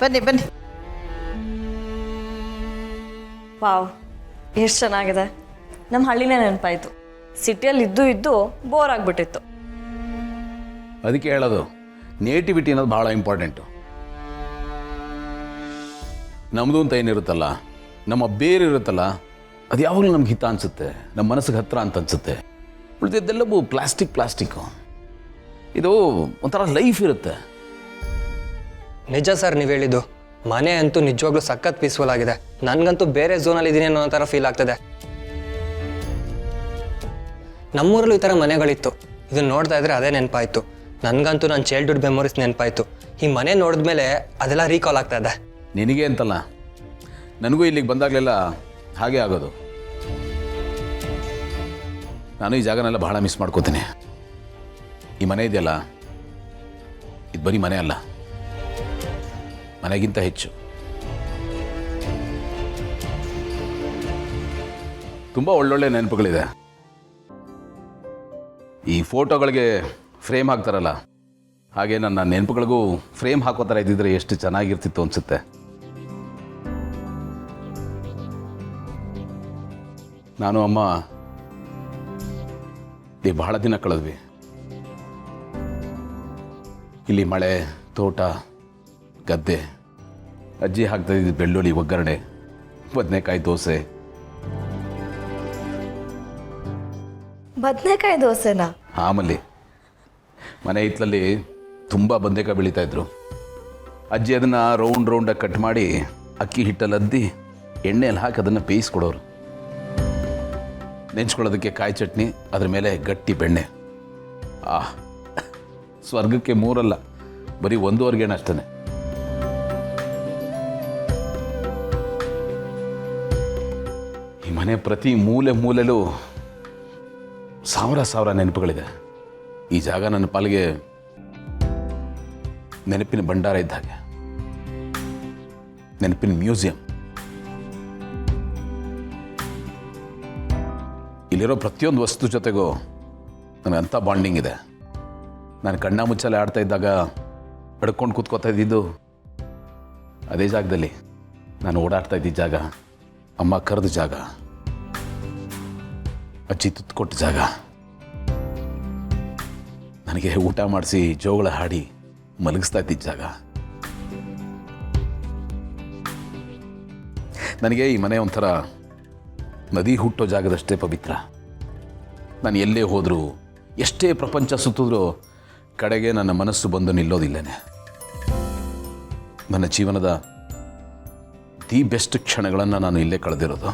ಬನ್ನಿ ಬನ್ನಿ. ವಾವ್, ಎಷ್ಟು ಚೆನ್ನಾಗಿದೆ. ನಮ್ಮ ಹಳ್ಳಿನೇ ನೆನಪಾಯಿತು. ಸಿಟಿಯಲ್ಲಿ ಇದ್ದು ಬೋರ್ ಆಗಿಬಿಟ್ಟಿತ್ತು. ಅದಕ್ಕೆ ಹೇಳೋದು ನೇಟಿವಿಟಿ ಅನ್ನೋದು ಭಾಳ ಇಂಪಾರ್ಟೆಂಟು. ನಮ್ಮದು ಅಂತ ಏನಿರುತ್ತಲ್ಲ, ನಮ್ಮ ಬೇರೆ ಇರುತ್ತಲ್ಲ, ಅದು ಯಾವಾಗಲೂ ನಮ್ಗೆ ಹಿತ ಅನಿಸುತ್ತೆ, ನಮ್ಮ ಮನಸ್ಸಿಗೆ ಹತ್ತಿರ ಅಂತ ಅನಿಸುತ್ತೆ. ಉಳಿದಿದ್ದೆಲ್ಲವೂ ಪ್ಲಾಸ್ಟಿಕ್ಕು. ಇದು ಒಂಥರ ಲೈಫ್ ಇರುತ್ತೆ. ನಿಜ ಸರ್, ನೀವು ಹೇಳಿದ್ದು. ಮನೆ ಅಂತೂ ನಿಜವಾಗ್ಲೂ ಸಖತ್ ಪೀಸ್ಫುಲ್ ಆಗಿದೆ. ನನಗಂತೂ ಬೇರೆ ಝೋನಲ್ಲಿ ಇದ್ದೀನಿ ಅನ್ನೋ ಥರ ಫೀಲ್ ಆಗ್ತದೆ. ನಮ್ಮೂರಲ್ಲೂ ಈ ಥರ ಮನೆಗಳಿತ್ತು. ಇದನ್ನು ನೋಡ್ತಾ ಇದ್ರೆ ಅದೇ ನೆನಪಾಯಿತು. ನನಗಂತೂ ನನ್ನ ಚೈಲ್ಡ್ಹುಡ್ ಮೆಮೊರೀಸ್ ನೆನಪಾಯಿತು. ಈ ಮನೆ ನೋಡಿದ್ಮೇಲೆ ಅದೆಲ್ಲ ರೀಕಾಲ್ ಆಗ್ತಾ ಇದೆ. ನಿನಗೆ ಅಂತಲ್ಲ, ನನಗೂ ಇಲ್ಲಿಗೆ ಬಂದಾಗಲೆಲ್ಲ ಹಾಗೆ ಆಗೋದು. ನಾನು ಈ ಜಾಗನೆಲ್ಲ ಬಹಳ ಮಿಸ್ ಮಾಡ್ಕೋತೀನಿ. ಈ ಮನೆ ಇದೆಯಲ್ಲ, ಇದು ಬರೀ ಮನೆ ಅಲ್ಲ, ಮನೆಗಿಂತ ಹೆಚ್ಚು. ತುಂಬ ಒಳ್ಳೊಳ್ಳೆ ನೆನಪುಗಳಿದೆ. ಈ ಫೋಟೋಗಳಿಗೆ ಫ್ರೇಮ್ ಹಾಕ್ತಾರಲ್ಲ, ಹಾಗೆ ನನ್ನ ನೆನಪುಗಳಿಗೂ ಫ್ರೇಮ್ ಹಾಕೋ ಥರ ಇದ್ದಿದ್ರೆ ಎಷ್ಟು ಚೆನ್ನಾಗಿರ್ತಿತ್ತು ಅನಿಸುತ್ತೆ. ನಾನು ಅಮ್ಮ ಬಹಳ ದಿನ ಕಳೆದ್ವಿ. ಇಲ್ಲಿ ಮಳೆ, ತೋಟ, ಗದ್ದೆ, ಅಜ್ಜಿ ಹಾಕ್ತಾ ಇದ್ದ ಬೆಳ್ಳುಳ್ಳಿ ಒಗ್ಗರಣೆ, ಬದನೆಕಾಯಿ ದೋಸೆ. ಬದನೆಕಾಯಿ ದೋಸೆನಾ? ಆಮೇಲೆ ಮನೆ ಹಿತ್ತಲಲ್ಲಿ ತುಂಬ ಬದನೆಕಾಯಿ ಬೆಳೀತಾ ಇದ್ರು. ಅಜ್ಜಿ ಅದನ್ನು ರೌಂಡಾಗಿ ಕಟ್ ಮಾಡಿ ಅಕ್ಕಿ ಹಿಟ್ಟಲ್ಲಿ ಅದ್ದಿ ಎಣ್ಣೆಯಲ್ಲಿ ಹಾಕಿ ಅದನ್ನು ಬೇಯಿಸ್ಕೊಡೋರು. ನೆಂಚ್ಕೊಳ್ಳೋದಕ್ಕೆ ಕಾಯಿ ಚಟ್ನಿ, ಅದ್ರ ಮೇಲೆ ಗಟ್ಟಿ ಬೆಣ್ಣೆ. ಸ್ವರ್ಗಕ್ಕೆ ಮೂರಲ್ಲ, ಬರೀ 1.5 ಗೇಣು ಅಷ್ಟೇ. ಈ ಮನೆ ಪ್ರತಿ ಮೂಲೆಲೂ ಸಾವಿರ ನೆನಪುಗಳಿದೆ. ಈ ಜಾಗ ನನ್ನ ಪಾಲಿಗೆ ನೆನಪಿನ ಭಂಡಾರ ಇದ್ದ ಹಾಗೆ, ನೆನಪಿನ ಮ್ಯೂಸಿಯಂ. ಇಲ್ಲಿರೋ ಪ್ರತಿಯೊಂದು ವಸ್ತು ಜೊತೆಗೂ ನನಗಂಥ ಬಾಂಡಿಂಗ್ ಇದೆ. ನಾನು ಕಣ್ಣ ಮುಚ್ಚಲೆ ಆಡ್ತಾ ಇದ್ದಾಗ ಅಡ್ಕೊಂಡು ಕೂತ್ಕೋತಾ ಇದ್ದಿದ್ದು ಅದೇ ಜಾಗದಲ್ಲಿ. ನಾನು ಓಡಾಡ್ತಾ ಇದ್ದಿದ್ದ ಜಾಗ, ಅಮ್ಮ ಕರೆದ ಜಾಗ, ಅಜ್ಜಿ ತುತ್ತು ಕೊಟ್ಟ ಜಾಗ, ನನಗೆ ಊಟ ಮಾಡಿಸಿ ಜೋಗಳ ಹಾಡಿ ಮಲಗಿಸ್ತಾ ಇದ್ದಿದ್ದ ಜಾಗ. ನನಗೆ ಈ ಮನೆ ಒಂಥರ ನದಿ ಹುಟ್ಟೋ ಜಾಗದಷ್ಟೇ ಪವಿತ್ರ. ನಾನು ಎಲ್ಲೇ ಹೋದರೂ, ಎಷ್ಟೇ ಪ್ರಪಂಚ ಸುತ್ತಿದ್ರೂ ಕಡೆಗೆ ನನ್ನ ಮನಸ್ಸು ಬಂದು ನಿಲ್ಲೋದಿಲ್ಲನೆ. ನನ್ನ ಜೀವನದ ದಿ ಬೆಸ್ಟ್ ಕ್ಷಣಗಳನ್ನು ನಾನು ಇಲ್ಲೇ ಕಳೆದಿರೋದು.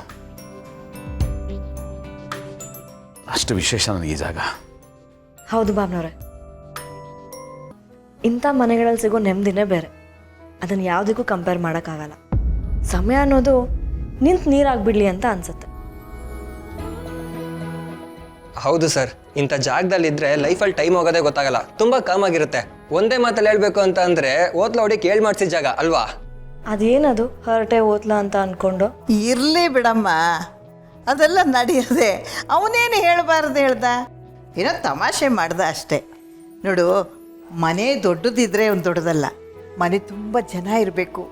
ಅಷ್ಟು ವಿಶೇಷ ನನಗೆ ಈ ಜಾಗ. ಹೌದು ಬಾಬ್ನವ್ರೆ, ಇಂಥ ಮನೆಗಳಲ್ಲಿ ಸಿಗೋ ನೆಮ್ಮದಿನೇ ಬೇರೆ. ಅದನ್ನು ಯಾವುದಕ್ಕೂ ಕಂಪೇರ್ ಮಾಡೋಕ್ಕಾಗಲ್ಲ. ಸಮಯ ಅನ್ನೋದು ನಿಂತು ನೀರಾಗ್ಬಿಡ್ಲಿ ಅಂತ ಅನ್ಸುತ್ತೆ. ಹೌದು ಸರ್, ಇಂಥ ಜಾಗದಲ್ಲಿದ್ದರೆ ಲೈಫಲ್ಲಿ ಟೈಮ್ ಹೋಗೋದೇ ಗೊತ್ತಾಗಲ್ಲ. ತುಂಬ ಕಾಮ್ ಆಗಿರುತ್ತೆ. ಒಂದೇ ಮಾತಲ್ಲಿ ಹೇಳ್ಬೇಕು ಅಂತ ಅಂದರೆ ಓತ್ಲ ಹೊಡಿ ಕೇಳಿ ಮಾಡಿಸಿದ ಜಾಗ ಅಲ್ವಾ? ಅದೇನದು ಹರಟೆ ಓತ್ಲ ಅಂತ ಅಂದ್ಕೊಂಡು? ಇರಲಿ ಬಿಡಮ್ಮ, ಅದೆಲ್ಲ ನಡೆಯೋದೆ. ಅವನೇನು ಹೇಳಬಾರ್ದು ಹೇಳ್ದ, ಏನೋ ತಮಾಷೆ ಮಾಡ್ದ ಅಷ್ಟೇ. ನೋಡು, ಮನೆ ದೊಡ್ಡದಿದ್ರೆ ಒಂದು ದೊಡ್ಡದಲ್ಲ, ಮನೆ ತುಂಬ ಜನ ಇರಬೇಕು,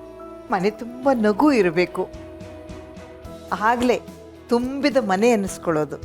ಮನೆ ತುಂಬ ನಗು ಇರಬೇಕು. ಆಗಲೇ ತುಂಬಿದ ಮನೆ ಅನ್ನಿಸ್ಕೊಳ್ಳೋದು.